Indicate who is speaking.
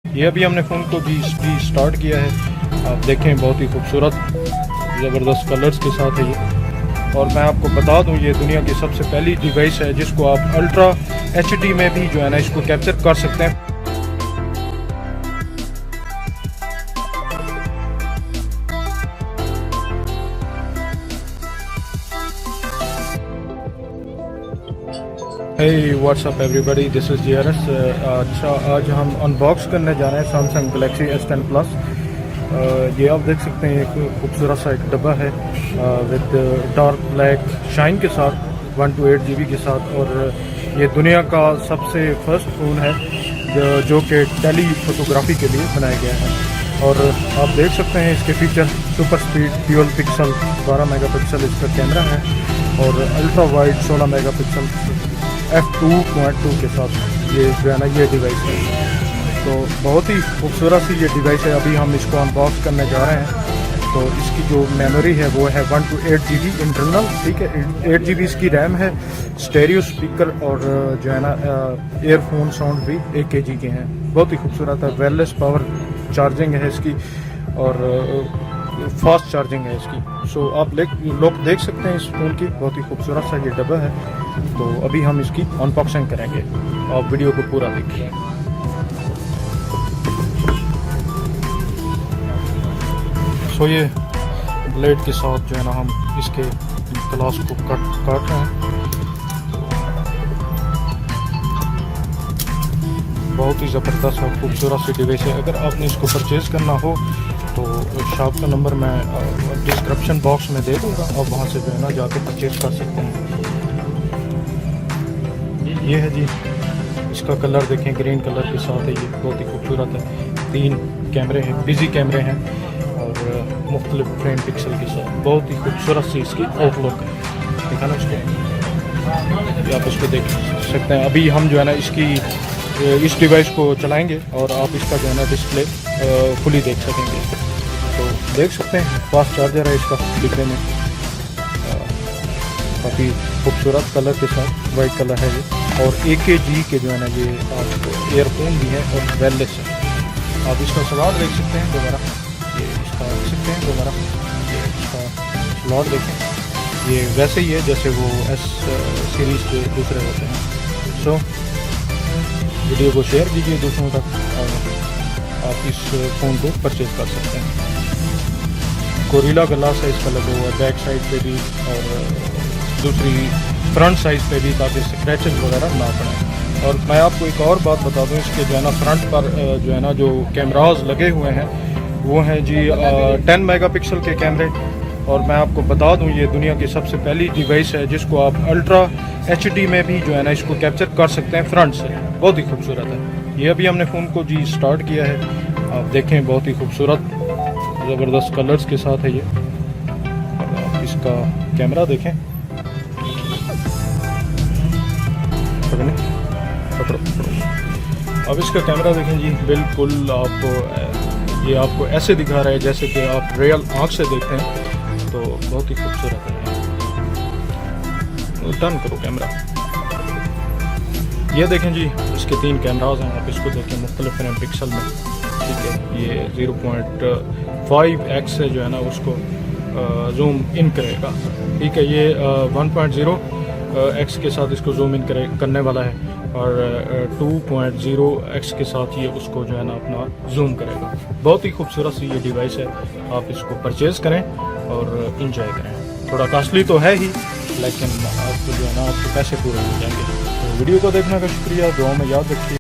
Speaker 1: ये अभी हमने फ़ोन को भी स्टार्ट किया है। आप देखें बहुत ही खूबसूरत ज़बरदस्त कलर्स के साथ है ये। और मैं आपको बता दूं ये दुनिया की सबसे पहली डिवाइस है जिसको आप अल्ट्रा HD में भी जो है ना इसको कैप्चर कर सकते हैं। Hey, what's up everybody? This is JRS। अच्छा, आज हम अनबॉक्स करने जा रहे हैं Samsung Galaxy S10 Plus। ये आप देख सकते हैं एक खूबसूरत सा एक डब्बा है विद डार्क ब्लैक शाइन के साथ 128 GB के साथ। और ये दुनिया का सबसे फर्स्ट फ़ोन है जो कि टेली फोटोग्राफी के लिए बनाया गया है। और आप देख सकते हैं इसके feature super speed dual pixel 12 megapixel इसका कैमरा है और अल्ट्रा वाइड 16 मेगापिक्सल f2.2 के साथ ये जो है ना ये डिवाइस है। तो बहुत ही खूबसूरत सी ये डिवाइस है। अभी हम इसको अनबॉक्स करने जा रहे हैं। तो इसकी जो मेमोरी है वो है 128 GB इंटरनल, ठीक है। 8 GB इसकी रैम है। स्टेरियो स्पीकर और जो है ना एयरफोन साउंड भी 1 kg के हैं। बहुत ही खूबसूरत है। वायरलेस पावर चार्जिंग है इसकी और फास्ट चार्जिंग है इसकी। सो आप लोग देख सकते हैं इस फ़ोन की बहुत ही खूबसूरत सा ये डब्बा है। तो अभी हम इसकी अनबॉक्सिंग करेंगे, आप वीडियो को पूरा देखिए। सो ये ब्लेड के साथ जो है ना हम इसके ग्लास को काट रहे हैं। बहुत ही ज़बरदस्त और खूबसूरत सी डिवाइस है। अगर आपने इसको परचेज़ करना हो तो शॉप का नंबर मैं डिस्क्रिप्शन बॉक्स में दे दूँगा, आप वहाँ से जो है ना जाके परचेज़ कर सकते हैं। ये है जी इसका कलर देखें, ग्रीन कलर के साथ है। ये बहुत ही खूबसूरत है। 3 कैमरे हैं, बिजी कैमरे हैं और मुख्तलिफ फ्रेम पिक्सल के साथ बहुत ही खूबसूरत सी इसकी आउटलुक है। देखा ना इसको, आप इसको देख सकते हैं। अभी हम जो है ना इस डिवाइस को चलाएंगे और आप इसका जो है ना डिस्प्ले फुली देख सकेंगे। तो देख सकते हैं फास्ट चार्जर है इसका डिब्बे में, काफ़ी खूबसूरत कलर के साथ वाइट कलर है ये। और 1 kg के जो है ना ये आपको एयरफोन भी है और वायरलेस है। आप इसका स्लॉट देख सकते हैं दोबारा, ये इसका देख सकते हैं दोबारा, ये इसका स्लॉट देखें। ये वैसे ही है जैसे वो S सीरीज़ के दूसरे होते हैं। सो वीडियो को शेयर कीजिए दूसरों तक और आप इस फ़ोन को परचेज़ कर सकते हैं। गोरिल्ला ग्लास है इसका लगा हुआ बैक साइड पे भी और दूसरी फ्रंट साइड पे भी, ताकि स्क्रैचेस वगैरह ना पड़े। और मैं आपको एक और बात बता दूं, इसके जो है ना फ्रंट पर जो है ना जो कैमराज लगे हुए हैं वो हैं जी 10 मेगापिक्सल के कैमरे। और मैं आपको बता दूं ये दुनिया की सबसे पहली डिवाइस है जिसको आप अल्ट्रा HD में भी जो है ना इसको कैप्चर कर सकते हैं फ्रंट से। बहुत ही खूबसूरत है। ये अभी हमने फ़ोन को जी स्टार्ट किया है। आप देखें बहुत ही खूबसूरत ज़बरदस्त कलर्स के साथ है ये। और आप इसका कैमरा देखें, अब इसका कैमरा देखें जी, बिल्कुल ये आपको ऐसे दिखा रहा है जैसे कि आप रियल आँख से देखते हैं। तो बहुत ही खूबसूरत है। टर्न करो कैमरा, ये देखें जी इसके 3 कैमराज हैं। आप इसको देखें मुख्तलिफ फ्रेम पिक्सल में, ठीक है। ये 0.5x से जो है ना उसको जूम इन करेगा, ठीक है। ये 1.0x के साथ इसको जूम इन करने वाला है और 2.0x के साथ ये उसको जो है ना अपना जूम करेगा। बहुत ही खूबसूरत सी ये डिवाइस है। आप इसको परचेज़ करें और इंजॉय करें। थोड़ा कॉस्टली तो है ही, लेकिन आपको जो है ना आपके पैसे पूरे हो जाएंगे। तो वीडियो को देखने का शुक्रिया, दुआ में याद रखिए।